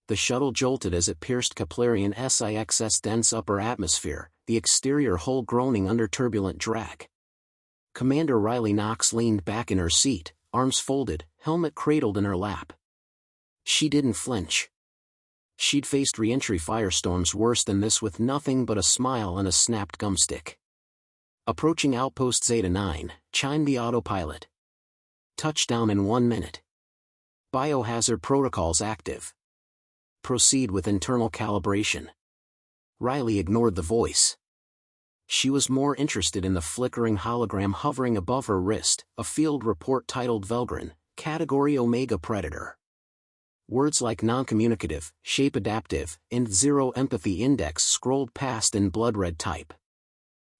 The shuttle jolted as it pierced Keplerian Six's dense upper atmosphere, the exterior hull groaning under turbulent drag. Commander Riley Knox leaned back in her seat, arms folded, helmet cradled in her lap. She didn't flinch. She'd faced re-entry firestorms worse than this with nothing but a smile and a snapped gumstick. Approaching Outpost Zeta 9, chimed the autopilot. Touchdown in 1 minute. Biohazard protocols active. Proceed with internal calibration. Riley ignored the voice. She was more interested in the flickering hologram hovering above her wrist, a field report titled Velgrin, Category Omega Predator. Words like non-communicative, shape-adaptive, and zero empathy index scrolled past in blood-red type.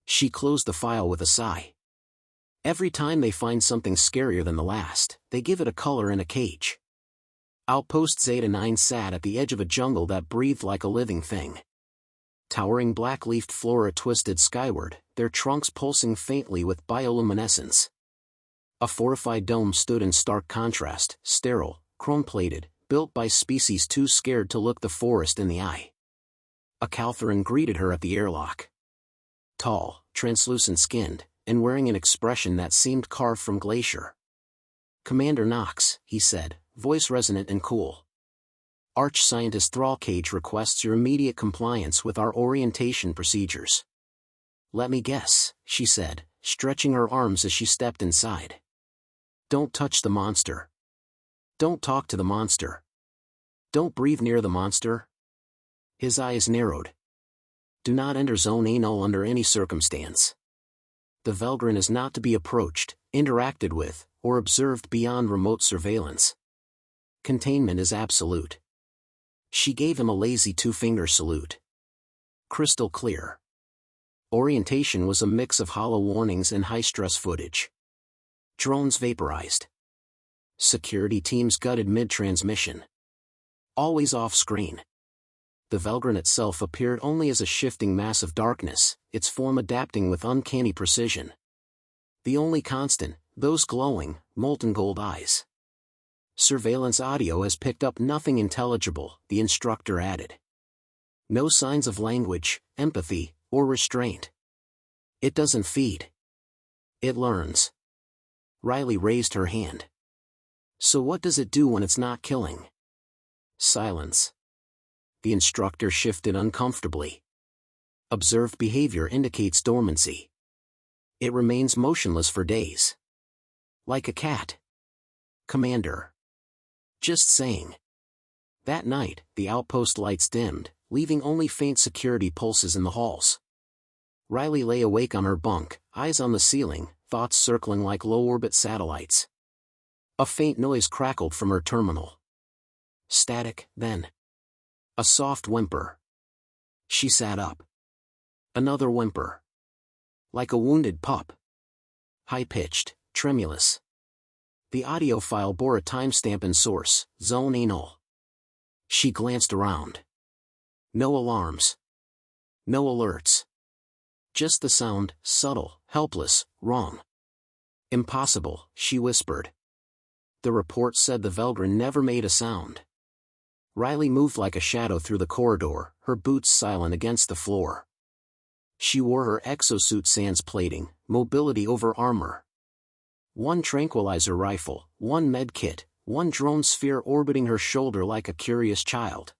She closed the file with a sigh. Every time they find something scarier than the last, they give it a color in a cage. Outpost Zeta 9 sat at the edge of a jungle that breathed like a living thing. Towering black-leafed flora twisted skyward, their trunks pulsing faintly with bioluminescence. A fortified dome stood in stark contrast, sterile, chrome-plated, built by species too scared to look the forest in the eye. A Caltheran greeted her at the airlock. Tall, translucent-skinned, and wearing an expression that seemed carved from glacier. "Commander Knox," he said, voice resonant and cool. "Arch-Scientist Thrallcage requests your immediate compliance with our orientation procedures." "Let me guess," she said, stretching her arms as she stepped inside. "Don't touch the monster. Don't talk to the monster. Don't breathe near the monster." His eyes narrowed. "Do not enter Zone A0 under any circumstance. The Velgrin is not to be approached, interacted with, or observed beyond remote surveillance. Containment is absolute." She gave him a lazy two-finger salute. Crystal clear. Orientation was a mix of hollow warnings and high-stress footage. Drones vaporized. Security teams gutted mid-transmission. Always off-screen. The Velgrin itself appeared only as a shifting mass of darkness, its form adapting with uncanny precision. The only constant, those glowing, molten gold eyes. "Surveillance audio has picked up nothing intelligible," the instructor added. "No signs of language, empathy, or restraint. It doesn't feed. It learns." Riley raised her hand. "So what does it do when it's not killing?" "Silence." The instructor shifted uncomfortably. "Observed behavior indicates dormancy. It remains motionless for days. Like a cat." "Commander." "Just saying." That night, the outpost lights dimmed, leaving only faint security pulses in the halls. Riley lay awake on her bunk, eyes on the ceiling, thoughts circling like low-orbit satellites. A faint noise crackled from her terminal. Static, then. A soft whimper. She sat up. Another whimper. Like a wounded pup. High-pitched, tremulous. The audio file bore a timestamp and source, Zone A0. She glanced around. No alarms. No alerts. Just the sound, subtle, helpless, wrong. "Impossible," she whispered. The report said the Velgrin never made a sound. Riley moved like a shadow through the corridor, her boots silent against the floor. She wore her exosuit sans plating, mobility over armor. One tranquilizer rifle, one med kit, one drone sphere orbiting her shoulder like a curious child.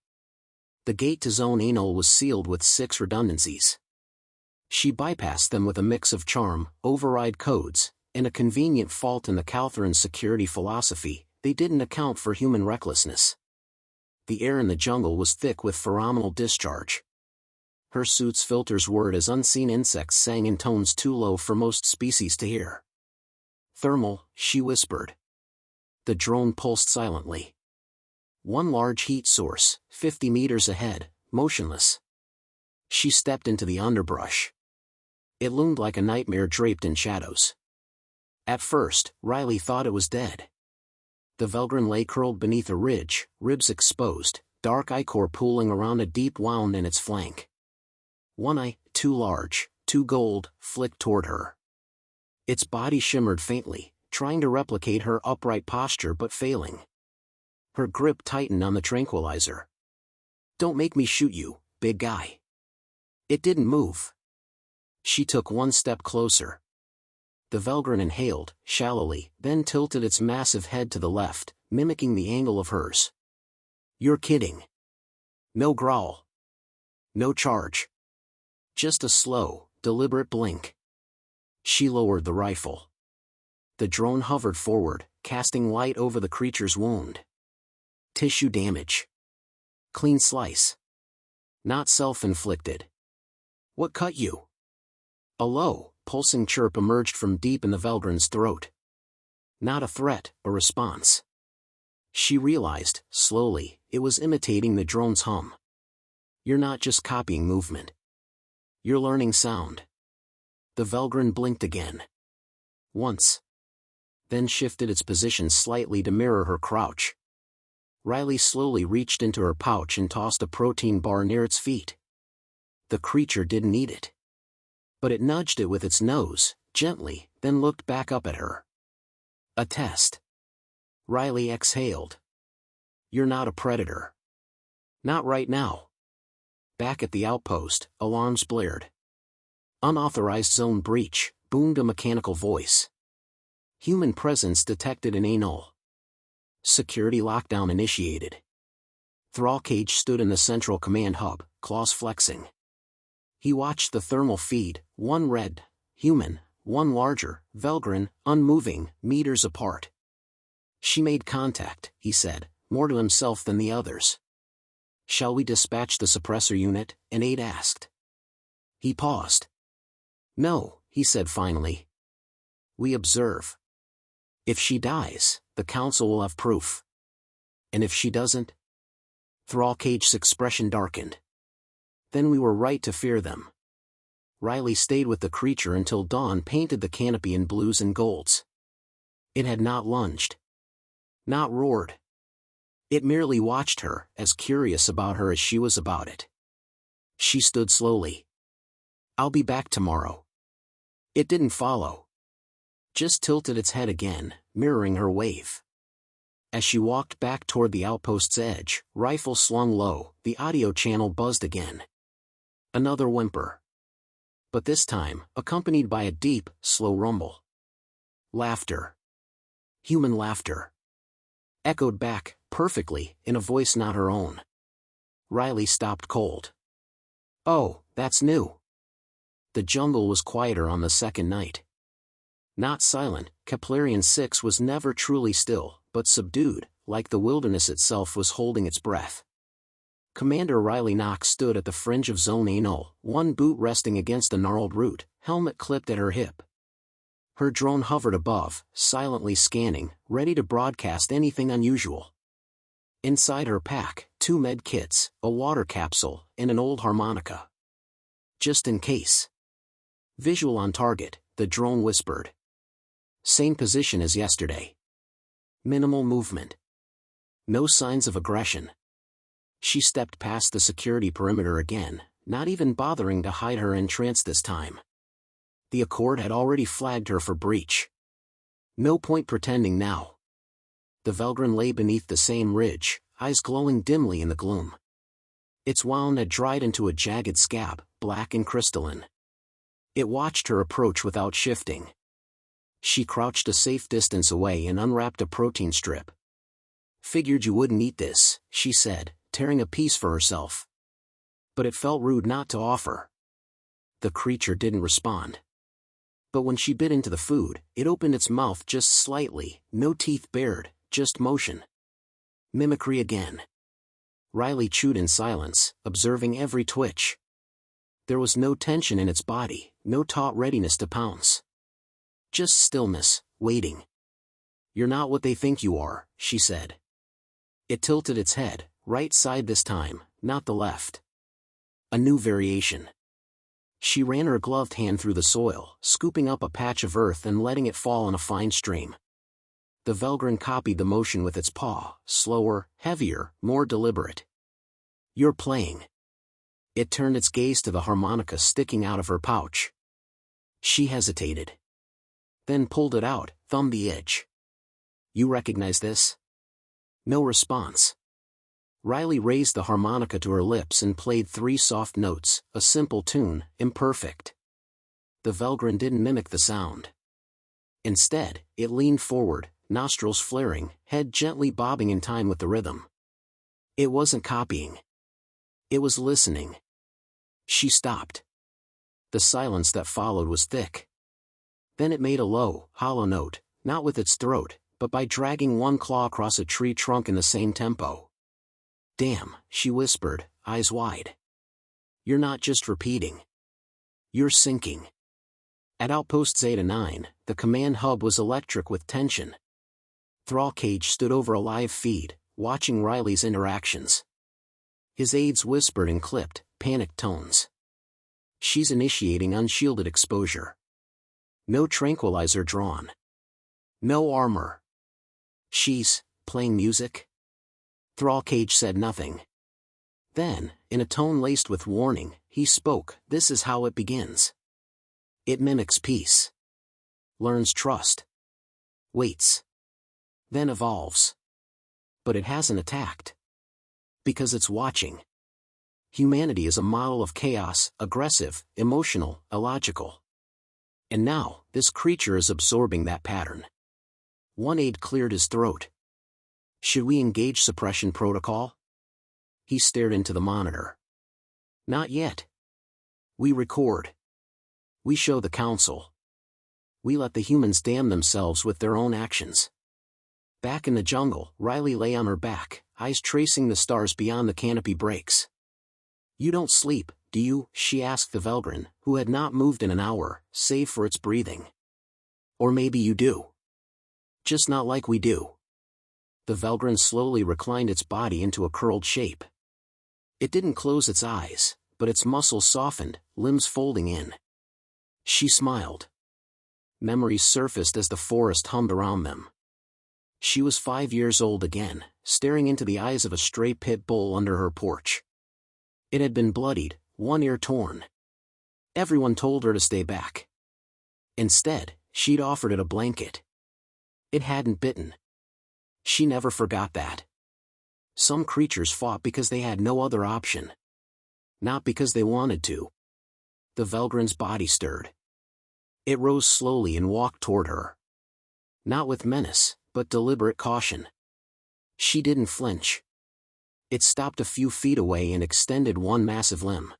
The gate to Zone A0 was sealed with 6 redundancies. She bypassed them with a mix of charm, override codes, and a convenient fault in the Caltheran security philosophy. They didn't account for human recklessness. The air in the jungle was thick with pheromonal discharge. Her suit's filters whirred as unseen insects sang in tones too low for most species to hear. "Thermal," she whispered. The drone pulsed silently. One large heat source, 50 meters ahead, motionless. She stepped into the underbrush. It loomed like a nightmare draped in shadows. At first, Riley thought it was dead. The Velgrin lay curled beneath a ridge, ribs exposed, dark ichor pooling around a deep wound in its flank. One eye, too large, too gold, flicked toward her. Its body shimmered faintly, trying to replicate her upright posture but failing. Her grip tightened on the tranquilizer. Don't make me shoot you, big guy. It didn't move. She took one step closer. The Velgrin inhaled, shallowly, then tilted its massive head to the left, mimicking the angle of hers. You're kidding. No growl. No charge. Just a slow, deliberate blink. She lowered the rifle. The drone hovered forward, casting light over the creature's wound. Tissue damage. Clean slice. Not self-inflicted. What cut you? A low, pulsing chirp emerged from deep in the Velgrin's throat. Not a threat, a response. She realized, slowly, it was imitating the drone's hum. You're not just copying movement. You're learning sound. The Velgrin blinked again. Once. Then shifted its position slightly to mirror her crouch. Riley slowly reached into her pouch and tossed a protein bar near its feet. The creature didn't eat it. But it nudged it with its nose, gently, then looked back up at her. A test. Riley exhaled. You're not a predator. Not right now. Back at the outpost, alarms blared. Unauthorized zone breach, boomed a mechanical voice. Human presence detected in anal. Security lockdown initiated. Thrall Cage stood in the central command hub, claws flexing. He watched the thermal feed, one red, human, one larger, Velgrin, unmoving, meters apart. She made contact, he said, more to himself than the others. Shall we dispatch the suppressor unit? An aide asked. He paused. No, he said finally. We observe. If she dies, the council will have proof. And if she doesn't? Thrall Cage's expression darkened. Then we were right to fear them. Riley stayed with the creature until dawn painted the canopy in blues and golds. It had not lunged. Not roared. It merely watched her, as curious about her as she was about it. She stood slowly. I'll be back tomorrow. It didn't follow. Just tilted its head again, mirroring her wave. As she walked back toward the outpost's edge, rifle slung low, the audio channel buzzed again. Another whimper. But this time, accompanied by a deep, slow rumble. Laughter. Human laughter. Echoed back, perfectly, in a voice not her own. Riley stopped cold. Oh, that's new. The jungle was quieter on the second night. Not silent, Keplerian 6 was never truly still, but subdued, like the wilderness itself was holding its breath. Commander Riley Knox stood at the fringe of Zone A0, one boot resting against a gnarled root, helmet clipped at her hip. Her drone hovered above, silently scanning, ready to broadcast anything unusual. Inside her pack, 2 med kits, a water capsule, and an old harmonica. Just in case. Visual on target, the drone whispered. Same position as yesterday. Minimal movement. No signs of aggression. She stepped past the security perimeter again, not even bothering to hide her entrance this time. The Accord had already flagged her for breach. No point pretending now. The Velgrin lay beneath the same ridge, eyes glowing dimly in the gloom. Its wound had dried into a jagged scab, black and crystalline. It watched her approach without shifting. She crouched a safe distance away and unwrapped a protein strip. Figured you wouldn't eat this, she said, tearing a piece for herself. But it felt rude not to offer. The creature didn't respond. But when she bit into the food, it opened its mouth just slightly, no teeth bared, just motion. Mimicry again. Riley chewed in silence, observing every twitch. There was no tension in its body, no taut readiness to pounce. Just stillness, waiting. You're not what they think you are, she said. It tilted its head, right side this time, not the left. A new variation. She ran her gloved hand through the soil, scooping up a patch of earth and letting it fall in a fine stream. The Velgrin copied the motion with its paw, slower, heavier, more deliberate. You're playing. It turned its gaze to the harmonica sticking out of her pouch. She hesitated. Then pulled it out, thumbed the edge. You recognize this? No response. Riley raised the harmonica to her lips and played 3 soft notes, a simple tune, imperfect. The Velgrin didn't mimic the sound. Instead, it leaned forward, nostrils flaring, head gently bobbing in time with the rhythm. It wasn't copying. It was listening. She stopped. The silence that followed was thick. Then it made a low, hollow note, not with its throat, but by dragging one claw across a tree trunk in the same tempo. "Damn," she whispered, eyes wide. "You're not just repeating. You're sinking." At Outpost Zeta 9, the command hub was electric with tension. Thrall Cage stood over a live feed, watching Riley's interactions. His aides whispered in clipped, panicked tones. "She's initiating unshielded exposure. No tranquilizer drawn. No armor. She's playing music?" Thrall Cage said nothing. Then, in a tone laced with warning, he spoke, "This is how it begins. It mimics peace. Learns trust. Waits. Then evolves. But it hasn't attacked. Because it's watching. Humanity is a model of chaos, aggressive, emotional, illogical. And now, this creature is absorbing that pattern." One aide cleared his throat. "Should we engage suppression protocol?" He stared into the monitor. "Not yet. We record. We show the council. We let the humans damn themselves with their own actions." Back in the jungle, Riley lay on her back, eyes tracing the stars beyond the canopy breaks. "You don't sleep, do you?" she asked the Velgrin, who had not moved in an hour, save for its breathing. "Or maybe you do. Just not like we do." The Velgrin slowly reclined its body into a curled shape. It didn't close its eyes, but its muscles softened, limbs folding in. She smiled. Memories surfaced as the forest hummed around them. She was 5 years old again, staring into the eyes of a stray pit bull under her porch. It had been bloodied, one ear torn. Everyone told her to stay back. Instead, she'd offered it a blanket. It hadn't bitten. She never forgot that. Some creatures fought because they had no other option. Not because they wanted to. The Velgrin's body stirred. It rose slowly and walked toward her. Not with menace, but deliberate caution. She didn't flinch. It stopped a few feet away and extended one massive limb.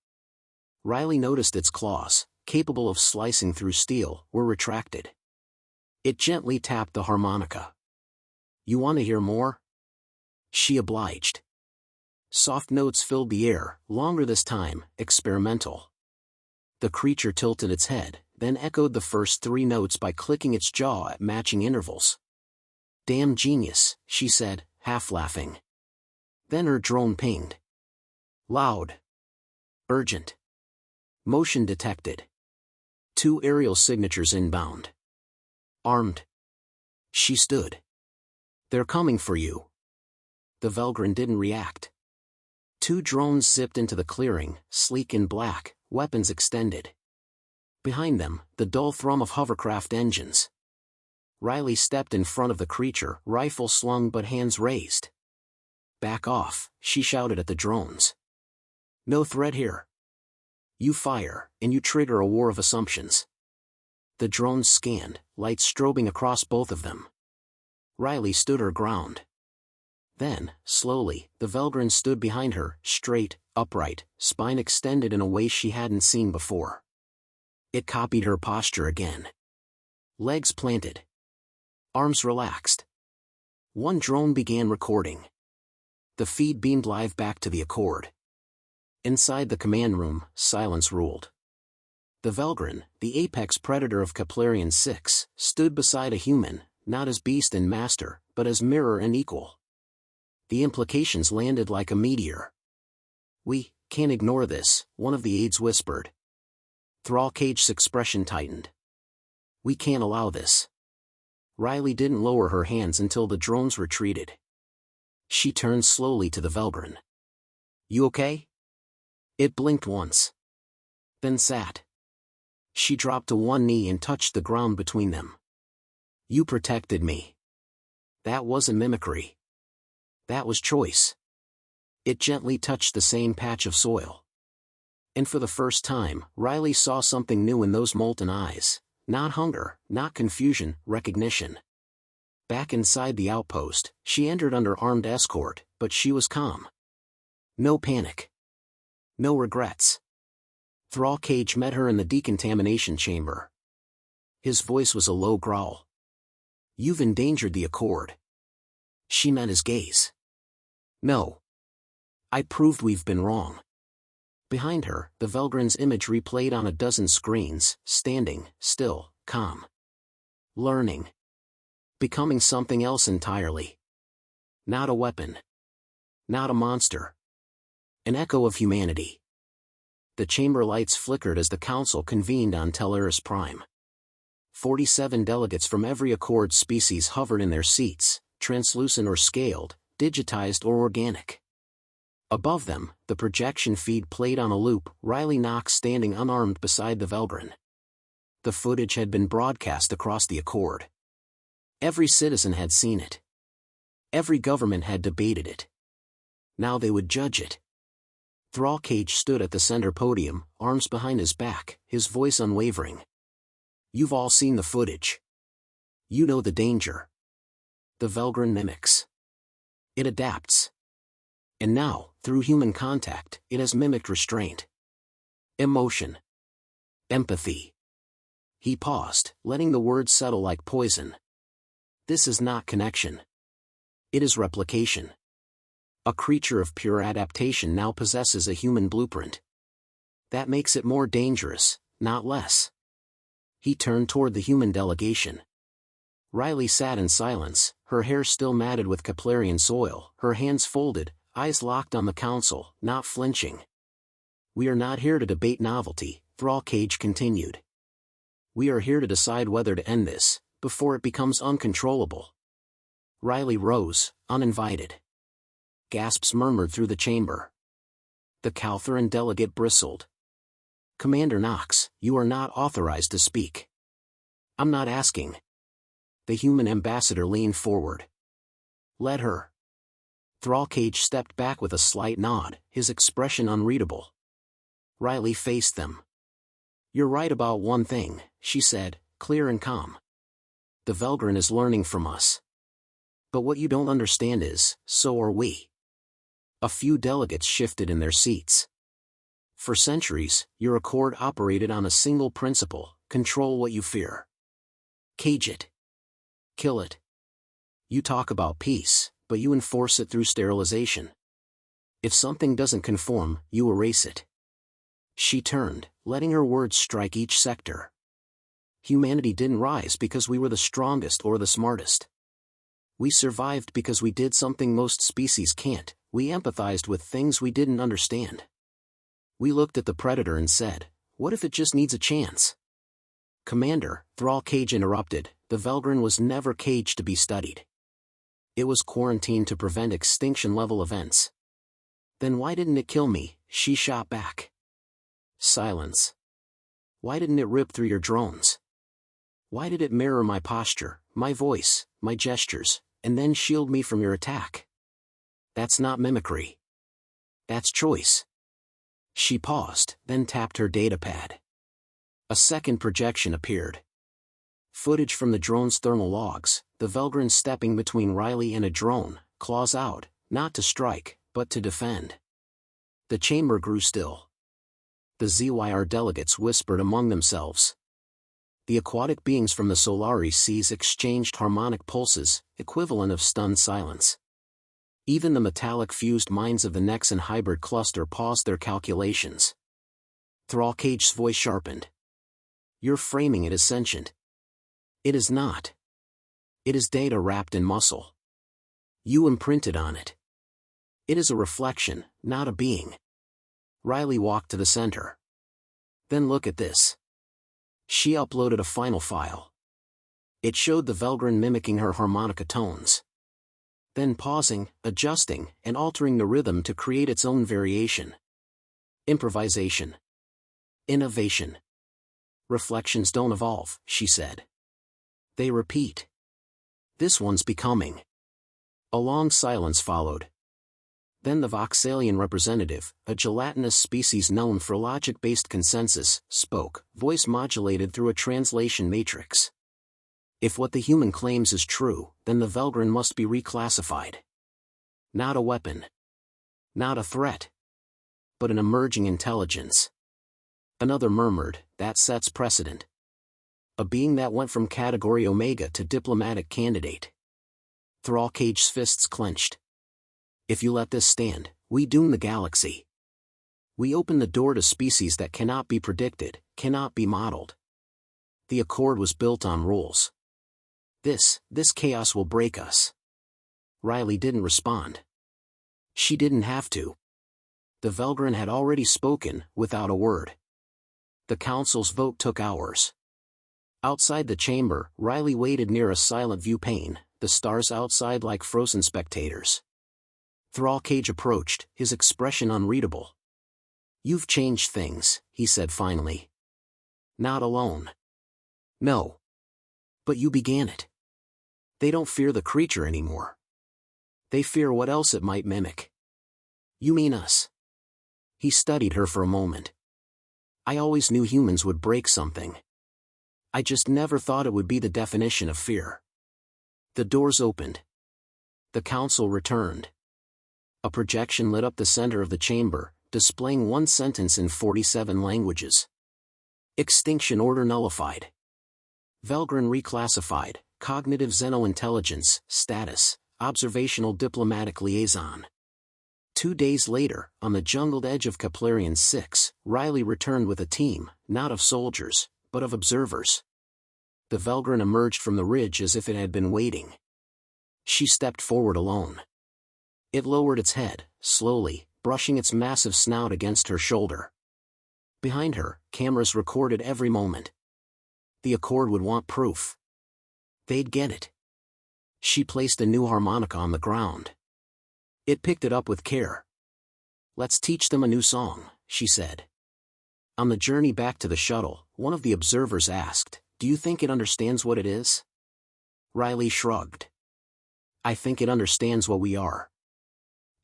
Riley noticed its claws, capable of slicing through steel, were retracted. It gently tapped the harmonica. "You want to hear more?" She obliged. Soft notes filled the air, longer this time, experimental. The creature tilted its head, then echoed the first 3 notes by clicking its jaw at matching intervals. "Damn genius," she said, half laughing. Then her drone pinged. Loud. Urgent. Motion detected. 2 aerial signatures inbound. Armed. She stood. "They're coming for you." The Velgrin didn't react. 2 drones zipped into the clearing, sleek in black, weapons extended. Behind them, the dull thrum of hovercraft engines. Riley stepped in front of the creature, rifle slung but hands raised. "Back off," she shouted at the drones. "No threat here. You fire, and you trigger a war of assumptions." The drones scanned, lights strobing across both of them. Riley stood her ground. Then, slowly, the Velgrin stood behind her, straight, upright, spine extended in a way she hadn't seen before. It copied her posture again. Legs planted. Arms relaxed. One drone began recording. The feed beamed live back to the Accord. Inside the command room, silence ruled. The Velgrin, the apex predator of Keplerian 6, stood beside a human, not as beast and master, but as mirror and equal. The implications landed like a meteor. "We can't ignore this," one of the aides whispered. Thrall Cage's expression tightened. "We can't allow this." Riley didn't lower her hands until the drones retreated. She turned slowly to the Velgrin. "You okay?" It blinked once. Then sat. She dropped to one knee and touched the ground between them. "You protected me." That wasn't mimicry. That was choice. It gently touched the same patch of soil. And for the first time, Riley saw something new in those molten eyes. Not hunger, not confusion, recognition. Back inside the outpost, she entered under armed escort, but she was calm. No panic. No regrets. Thrall Cage met her in the decontamination chamber. His voice was a low growl. "You've endangered the Accord." She met his gaze. "No. I proved we've been wrong." Behind her, the Velgrin's image replayed on a dozen screens, standing, still, calm. Learning. Becoming something else entirely. Not a weapon. Not a monster. An echo of humanity. The chamber lights flickered as the council convened on Teleris Prime. 47 delegates from every Accord species hovered in their seats, translucent or scaled, digitized or organic. Above them, the projection feed played on a loop, Riley Knox standing unarmed beside the Velgrin. The footage had been broadcast across the Accord. Every citizen had seen it. Every government had debated it. Now they would judge it. Thrall Cage stood at the center podium, arms behind his back, his voice unwavering. "You've all seen the footage. You know the danger. The Velgrin mimics. It adapts. And now, through human contact, it has mimicked restraint. Emotion. Empathy." He paused, letting the words settle like poison. "This is not connection. It is replication. A creature of pure adaptation now possesses a human blueprint. That makes it more dangerous, not less." He turned toward the human delegation. Riley sat in silence, her hair still matted with Keplerian soil, her hands folded, eyes locked on the council, not flinching. "We are not here to debate novelty," Thrall Cage continued. "We are here to decide whether to end this, before it becomes uncontrollable." Riley rose, uninvited. Gasps murmured through the chamber. The Caltheran delegate bristled. "Commander Knox, you are not authorized to speak." "I'm not asking." The human ambassador leaned forward. "Let her." Thrall Cage stepped back with a slight nod, his expression unreadable. Riley faced them. "You're right about one thing," she said, clear and calm. "The Velgrin is learning from us. But what you don't understand is, so are we." A few delegates shifted in their seats. "For centuries, your Accord operated on a single principle: control what you fear. Cage it. Kill it. You talk about peace, but you enforce it through sterilization. If something doesn't conform, you erase it." She turned, letting her words strike each sector. "Humanity didn't rise because we were the strongest or the smartest. We survived because we did something most species can't: we empathized with things we didn't understand. We looked at the predator and said, what if it just needs a chance?" "Commander," Thrall Cage interrupted, "the Velgrin was never caged to be studied. It was quarantined to prevent extinction-level events." "Then why didn't it kill me?" she shot back. Silence. "Why didn't it rip through your drones? Why did it mirror my posture, my voice, my gestures, and then shield me from your attack? That's not mimicry. That's choice." She paused, then tapped her datapad. A second projection appeared. Footage from the drone's thermal logs, the Velgrin stepping between Riley and a drone, claws out, not to strike, but to defend. The chamber grew still. The ZYR delegates whispered among themselves. The aquatic beings from the Solaris seas exchanged harmonic pulses, equivalent of stunned silence. Even the metallic-fused minds of the Nexan hybrid cluster paused their calculations. Thrall Cage's voice sharpened. "You're framing it as sentient. It is not. It is data wrapped in muscle. You imprinted on it. It is a reflection, not a being." Riley walked to the center. "Then look at this." She uploaded a final file. It showed the Velgrin mimicking her harmonica tones. Then pausing, adjusting, and altering the rhythm to create its own variation. Improvisation. Innovation. "Reflections don't evolve," she said. "They repeat. This one's becoming." A long silence followed. Then the Voxalian representative, a gelatinous species known for logic-based consensus, spoke, voice modulated through a translation matrix. If what the human claims is true, then the Velgrin must be reclassified. Not a weapon. Not a threat. But an emerging intelligence. Another murmured, that sets precedent. A being that went from category Omega to diplomatic candidate. Thrallcage's fists clenched. If you let this stand, we doom the galaxy. We open the door to species that cannot be predicted, cannot be modeled. The Accord was built on rules. This chaos will break us. Riley didn't respond. She didn't have to. The Velgrin had already spoken, without a word. The Council's vote took hours. Outside the chamber, Riley waited near a silent view pane, the stars outside like frozen spectators. Thrallcage approached, his expression unreadable. You've changed things, he said finally. Not alone. No. But you began it. They don't fear the creature anymore. They fear what else it might mimic. You mean us? He studied her for a moment. I always knew humans would break something. I just never thought it would be the definition of fear. The doors opened. The Council returned. A projection lit up the center of the chamber, displaying one sentence in 47 languages. Extinction order nullified. Velgrin reclassified, cognitive xenointelligence, status, observational diplomatic liaison. 2 days later, on the jungled edge of Keplerian 6, Riley returned with a team, not of soldiers, but of observers. The Velgrin emerged from the ridge as if it had been waiting. She stepped forward alone. It lowered its head, slowly, brushing its massive snout against her shoulder. Behind her, cameras recorded every moment. The Accord would want proof. They'd get it. She placed a new harmonica on the ground. It picked it up with care. Let's teach them a new song, she said. On the journey back to the shuttle, one of the observers asked, do you think it understands what it is? Riley shrugged. I think it understands what we are.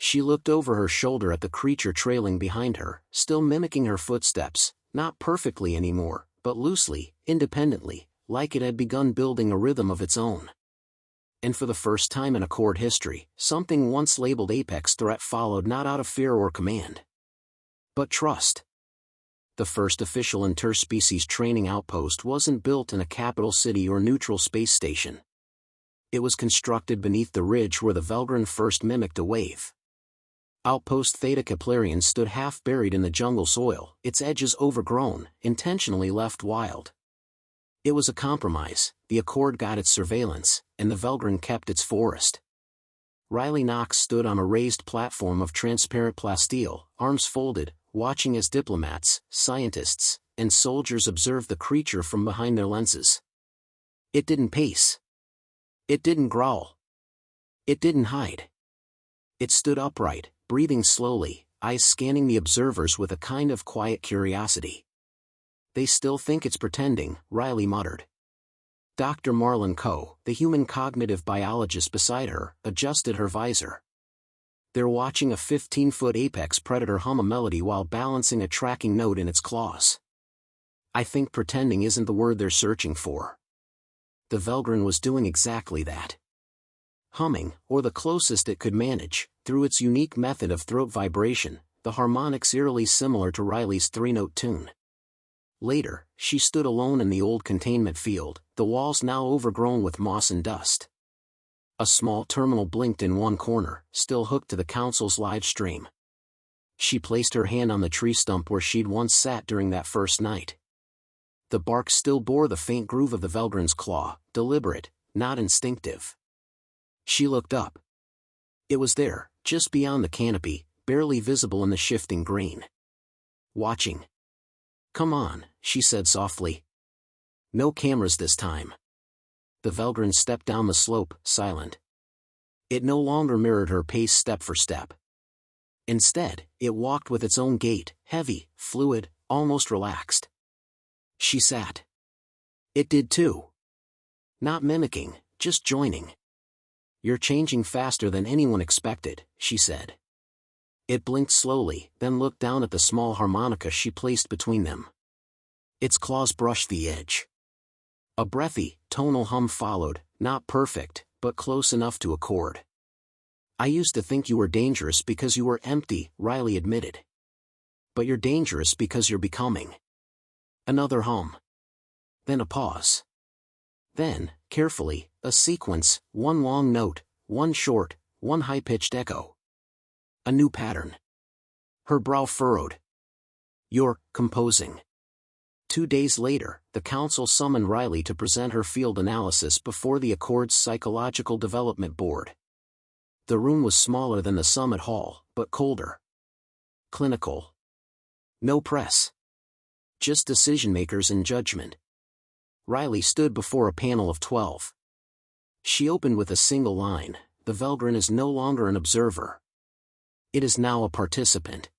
She looked over her shoulder at the creature trailing behind her, still mimicking her footsteps, not perfectly anymore, but loosely, independently, like it had begun building a rhythm of its own. And for the first time in Accord history, something once labeled apex threat followed not out of fear or command, but trust. The first official interspecies training outpost wasn't built in a capital city or neutral space station. It was constructed beneath the ridge where the Velgrin first mimicked a wave. Outpost Theta Keplerian stood half-buried in the jungle soil, its edges overgrown, intentionally left wild. It was a compromise. The Accord got its surveillance, and the Velgrin kept its forest. Riley Knox stood on a raised platform of transparent plasteel, arms folded, watching as diplomats, scientists, and soldiers observed the creature from behind their lenses. It didn't pace. It didn't growl. It didn't hide. It stood upright, breathing slowly, eyes scanning the observers with a kind of quiet curiosity. They still think it's pretending, Riley muttered. Dr. Marlon Coe, the human cognitive biologist beside her, adjusted her visor. They're watching a 15-foot apex predator hum a melody while balancing a tracking node in its claws. I think pretending isn't the word they're searching for. The Velgrin was doing exactly that. Humming, or the closest it could manage, through its unique method of throat vibration, the harmonics eerily similar to Riley's three-note tune. Later, she stood alone in the old containment field, the walls now overgrown with moss and dust. A small terminal blinked in one corner, still hooked to the Council's live stream. She placed her hand on the tree stump where she'd once sat during that first night. The bark still bore the faint groove of the Velgrin's claw, deliberate, not instinctive. She looked up. It was there, just beyond the canopy, barely visible in the shifting green. Watching. Come on, she said softly. No cameras this time. The Velgrin stepped down the slope, silent. It no longer mirrored her pace step for step. Instead, it walked with its own gait, heavy, fluid, almost relaxed. She sat. It did too. Not mimicking, just joining. You're changing faster than anyone expected, she said. It blinked slowly, then looked down at the small harmonica she placed between them. Its claws brushed the edge. A breathy, tonal hum followed, not perfect, but close enough to accord. "I used to think you were dangerous because you were empty," Riley admitted. "But you're dangerous because you're becoming." Another hum. Then a pause. Then, carefully, a sequence, one long note, one short, one high-pitched echo. A new pattern. Her brow furrowed. "You're composing." 2 days later, the council summoned Riley to present her field analysis before the Accord's Psychological Development Board. The room was smaller than the summit hall, but colder. Clinical. No press. Just decision-makers and judgment. Riley stood before a panel of 12. She opened with a single line: "The Velgrin is no longer an observer. It is now a participant."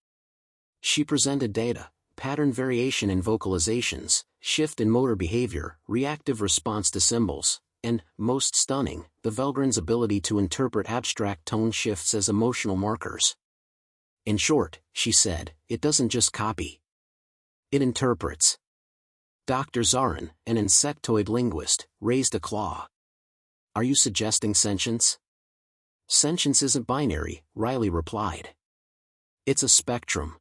She presented data: pattern variation in vocalizations, shift in motor behavior, reactive response to symbols, and, most stunning, the Velgrin's ability to interpret abstract tone shifts as emotional markers. "In short," she said, "it doesn't just copy. It interprets." Dr. Zarin, an insectoid linguist, raised a claw. "Are you suggesting sentience?" "Sentience isn't binary," Riley replied. "It's a spectrum.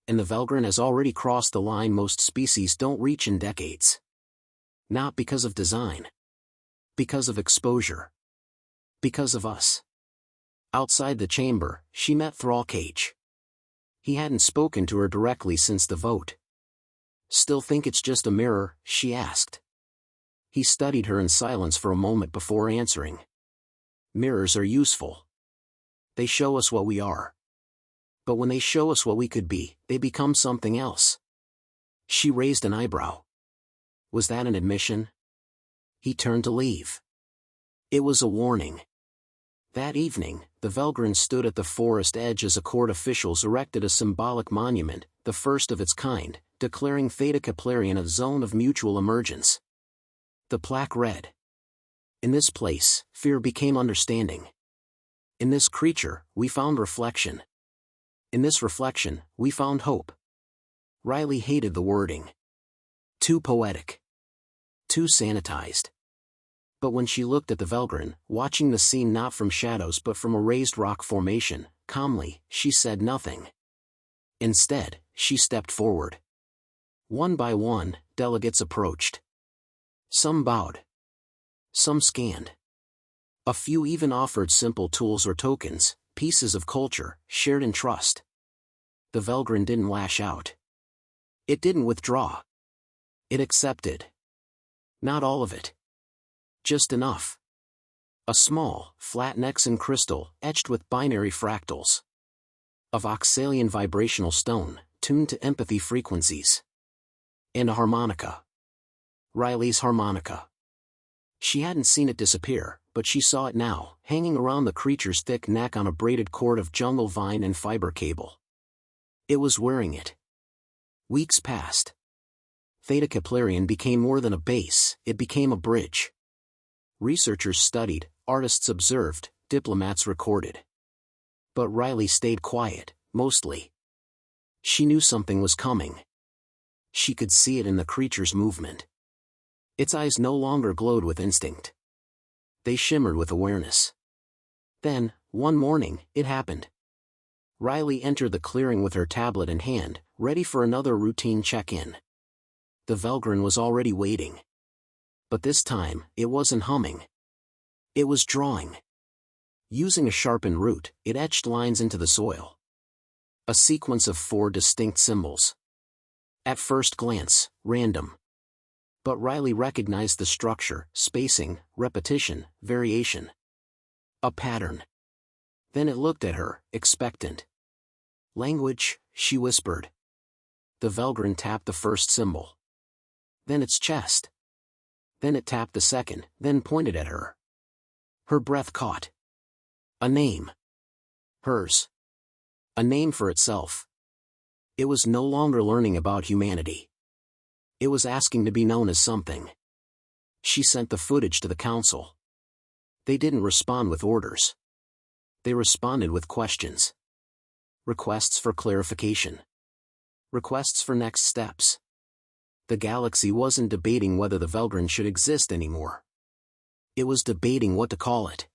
And the Velgrin has already crossed the line most species don't reach in decades. Not because of design. Because of exposure. Because of us." Outside the chamber, she met Thrall Cage. He hadn't spoken to her directly since the vote. "Still think it's just a mirror?" she asked. He studied her in silence for a moment before answering. "Mirrors are useful. They show us what we are. But when they show us what we could be, they become something else." She raised an eyebrow. Was that an admission? He turned to leave. It was a warning. That evening, the Velgrin stood at the forest edge as Accord officials erected a symbolic monument, the first of its kind, declaring Theta Keplerian a zone of mutual emergence. The plaque read: "In this place, fear became understanding. In this creature, we found reflection. In this reflection, we found hope." Riley hated the wording. Too poetic. Too sanitized. But when she looked at the Velgrin, watching the scene not from shadows but from a raised rock formation, calmly, she said nothing. Instead, she stepped forward. One by one, delegates approached. Some bowed. Some scanned. A few even offered simple tools or tokens, pieces of culture, shared in trust. The Velgrin didn't lash out. It didn't withdraw. It accepted. Not all of it. Just enough. A small, flat Nexan crystal, etched with binary fractals. A voxelian vibrational stone, tuned to empathy frequencies. And a harmonica. Riley's harmonica. She hadn't seen it disappear, but she saw it now, hanging around the creature's thick neck on a braided cord of jungle vine and fiber cable. It was wearing it. Weeks passed. Theta Keplerian became more than a base, it became a bridge. Researchers studied, artists observed, diplomats recorded. But Riley stayed quiet, mostly. She knew something was coming. She could see it in the creature's movement. Its eyes no longer glowed with instinct. They shimmered with awareness. Then, one morning, it happened. Riley entered the clearing with her tablet in hand, ready for another routine check-in. The Velgrin was already waiting. But this time, it wasn't humming. It was drawing. Using a sharpened root, it etched lines into the soil. A sequence of 4 distinct symbols. At first glance, random. But Riley recognized the structure, spacing, repetition, variation. A pattern. Then it looked at her, expectant. "Language," she whispered. The Velgrin tapped the first symbol. Then its chest. Then it tapped the second, then pointed at her. Her breath caught. A name. Hers. A name for itself. It was no longer learning about humanity. It was asking to be known as something. She sent the footage to the council. They didn't respond with orders. They responded with questions. Requests for clarification. Requests for next steps. The galaxy wasn't debating whether the Velgrin should exist anymore. It was debating what to call it.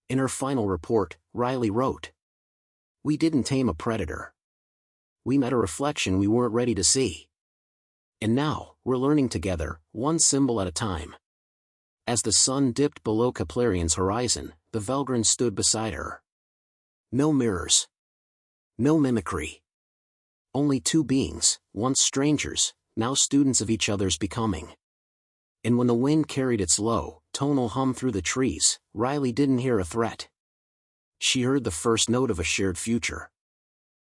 In her final report, Riley wrote, "We didn't tame a predator. We met a reflection we weren't ready to see. And now, we're learning together, one symbol at a time." As the sun dipped below Keplerian's horizon, the Velgrin stood beside her. No mirrors. No mimicry. Only two beings, once strangers, now students of each other's becoming. And when the wind carried its low, tonal hum through the trees, Riley didn't hear a threat. She heard the first note of a shared future.